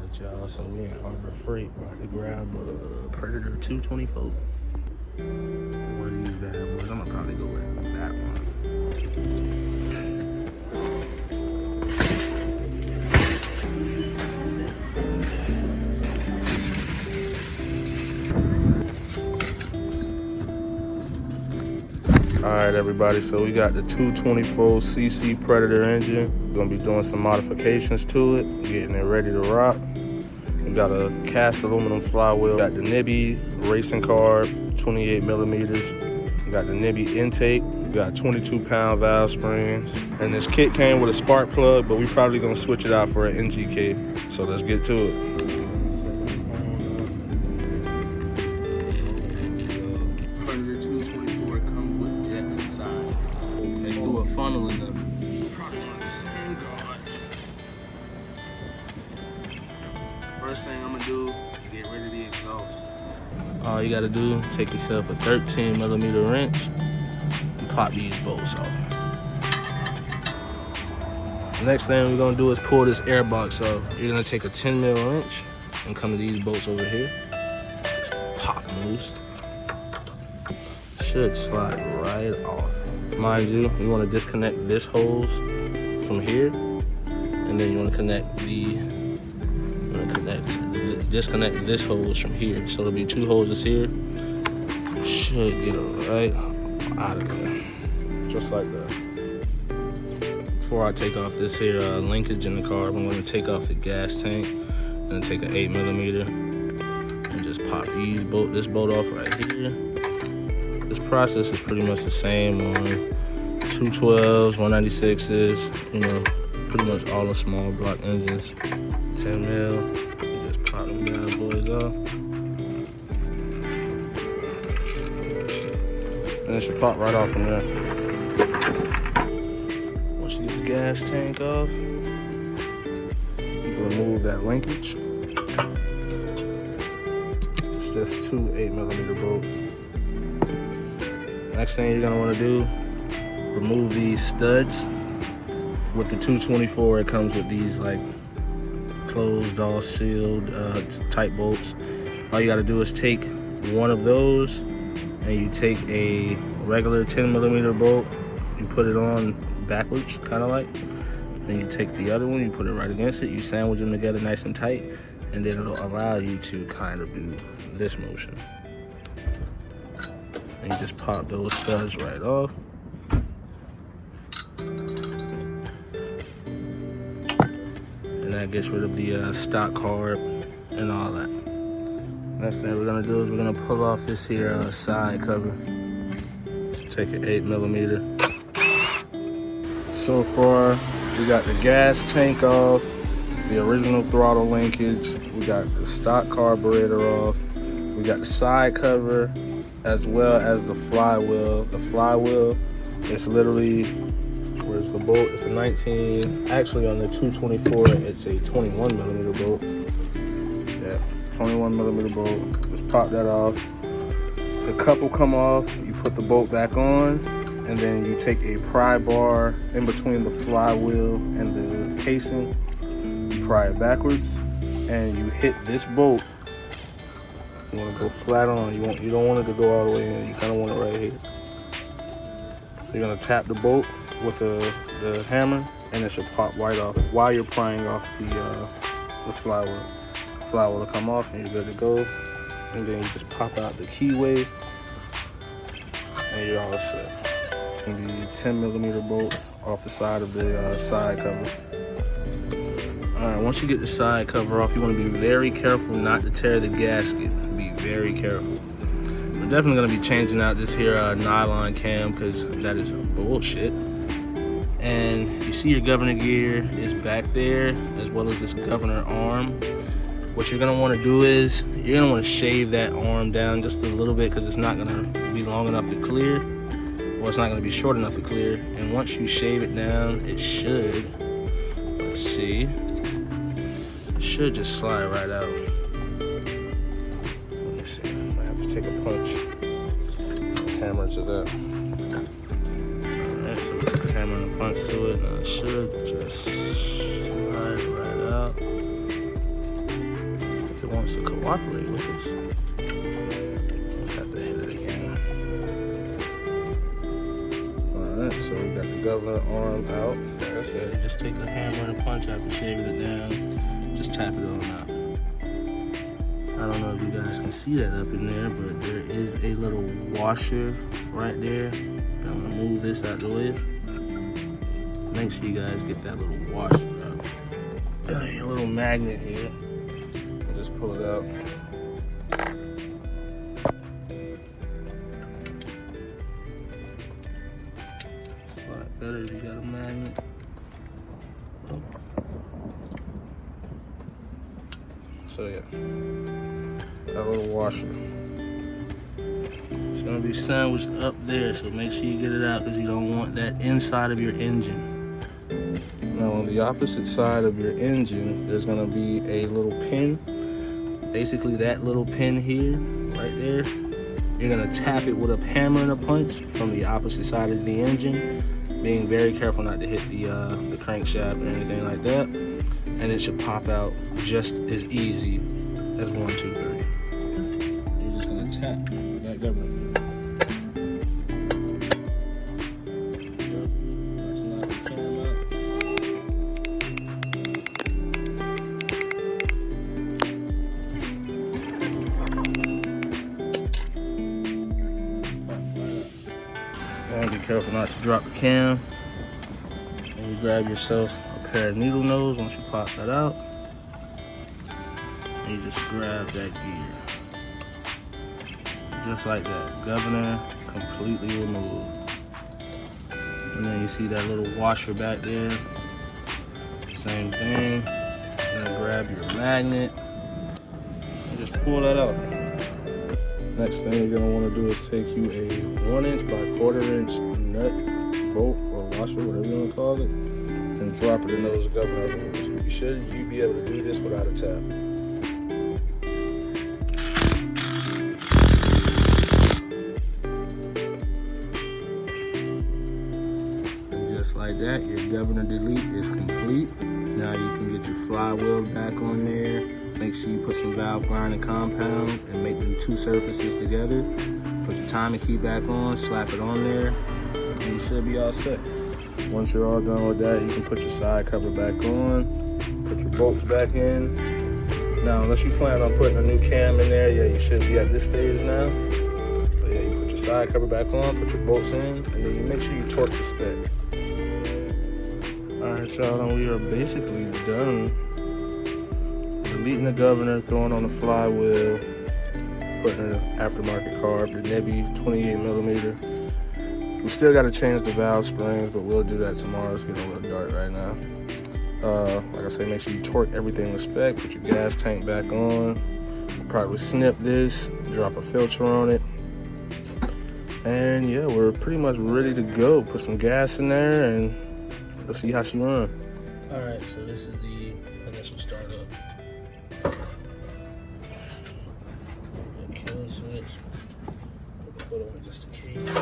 Alright, y'all, so we in Harbor Freight, about to grab a Predator 224. One of these bad boys. I'm gonna probably go with that one. Alright, everybody, so we got the 224cc Predator engine. We're gonna be doing some modifications to it, getting it ready to rock. We got a Cast Aluminum Flywheel. Got the Nibbi racing carb, 28 millimeters. We got the Nibbi intake. We got 22-pound valve springs. And this kit came with a spark plug, but we probably gonna switch it out for an NGK. So let's get to it. Predator 224 comes with jets inside. They threw a funnel in them. Probably on the same guards. First thing I'm gonna do, get rid of the exhaust. All you gotta do, take yourself a 13 millimeter wrench and pop these bolts off. Next thing we're gonna do is pull this air box off. You're gonna take a 10 mil wrench and come to these bolts over here. Just pop them loose. Should slide right off. Mind you, you wanna disconnect this hose from here, and then you wanna connect disconnect this hose from here. So there'll be two hoses here. Should get it right out of there. Just like that. Before I take off this here linkage in the carb, I'm gonna take off the gas tank and take an 8 millimeter and just pop this bolt off right here. This process is pretty much the same on 212s, 196s, you know, pretty much all the small block engines. 10 mil. Pop them bad boys off. And it should pop right off from there. Once you get the gas tank off, you can remove that linkage. It's just two 8 millimeter bolts. Next thing you're gonna wanna do, remove these studs. With the 224, it comes with these like closed off sealed tight bolts. All you got to do is take one of those and you take a regular 10 millimeter bolt, you put it on backwards, kind of like, then you take the other one, you put it right against it, you sandwich them together nice and tight, and then it'll allow you to kind of do this motion. And you just pop those studs right off. That gets rid of the stock carb and all that. Next thing we're gonna do is we're gonna pull off this here side cover. So take an 8 millimeter. So far, we got the gas tank off, the original throttle linkage, we got the stock carburetor off, we got the side cover, as well as the flywheel. The flywheel is literally, where's the bolt? It's a 19. Actually, on the 224, it's a 21 millimeter bolt. Yeah, 21 millimeter bolt. Just pop that off. The cup will come off. You put the bolt back on, and then you take a pry bar in between the flywheel and the casing. You pry it backwards, and you hit this bolt. You want to go flat on. You don't want it to go all the way in. You kind of want it right here. You're gonna tap the bolt with the hammer, and it should pop right off while you're prying off the flywheel. The flywheel will come off, and you're good to go. And then you just pop out the keyway, and you're all set. And the 10 millimeter bolts off the side of the side cover. All right, once you get the side cover off, you want to be very careful not to tear the gasket. Be very careful. We're definitely going to be changing out this here nylon cam, because that is bullshit. And you see your governor gear is back there, as well as this governor arm. What you're going to want to do is you're going to want to shave that arm down just a little bit, because it's not going to be long enough to clear, or it's not going to be short enough to clear. And once you shave it down, it should, let's see, it should just slide right out. Take a punch, hammer to that. Alright, so we put the hammer and a punch to it, and it should just slide right out. wants to cooperate with us. Have to hit it again. Alright, so we got the governor arm out. Like I said, you just take a hammer and a punch after shaving it down. Just tap it on out. I don't know if you guys can see that up in there, but there is a little washer right there. I'm gonna move this out the way. Make sure you guys get that little washer out. A little magnet here. Just pull it out. It's a lot better if you got a magnet. So yeah, that little washer. It's gonna be sandwiched up there, so make sure you get it out because you don't want that inside of your engine. Now on the opposite side of your engine, there's gonna be a little pin. Basically that little pin here, right there, you're gonna tap it with a hammer and a punch from the opposite side of the engine, being very careful not to hit the crankshaft or anything like that. And it should pop out just as easy as 1, 2, 3. You're just gonna tap that governor. And be careful not to drop the cam. And you grab yourself a pair of needle nose once you pop that out. And you just grab that gear. Just like that. Governor completely removed. And then you see that little washer back there. Same thing. Then grab your magnet and just pull that out. Next thing you're gonna want to do is take you a 1" by 1/4" nut, bolt, or washer, whatever you want to call it, and drop it in those governor holes. You be able to do this without a tap. And just like that, your governor delete is complete. Now you can get your flywheel back on there. Make sure you put some valve grinding compound and make them 2 surfaces together. Put your timing key back on, slap it on there, and you should be all set. Once you're all done with that, you can put your side cover back on, put your bolts back in. Now, unless you plan on putting a new cam in there, yeah, you should be at this stage now. But yeah, you put your side cover back on, put your bolts in, and then you make sure you torque the spec. All right, y'all, and we are basically done. Deleting the governor, throwing on the flywheel, putting an aftermarket carb, the Nibbi 28mm. We still got to change the valve springs, but we'll do that tomorrow. It's getting a little dark right now. Like I say, make sure you torque everything with spec. Put your gas tank back on. We'll probably snip this, drop a filter on it. And yeah, we're pretty much ready to go. Put some gas in there and let's see how she runs. All right, so this is the initial startup. Kill switch. Put the foot on just in case.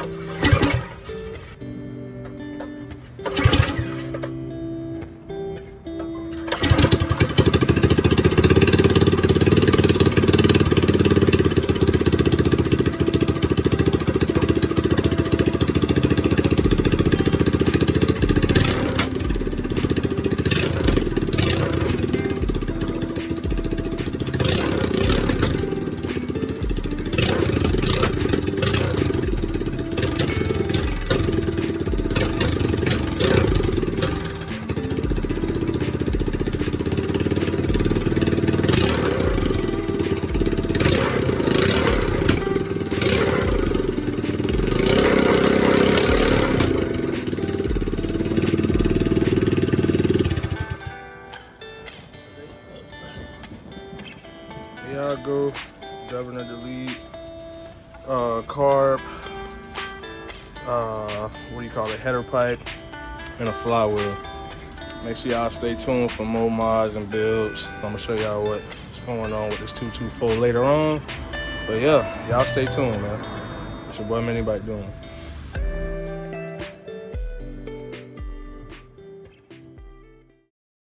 There y'all go, governor delete, carb, what do you call it, header pipe, and a flywheel. Make sure y'all stay tuned for more mods and builds. I'm gonna show y'all what's going on with this 224 later on. But yeah, y'all stay tuned, man. It's your boy MINIBIKE doing.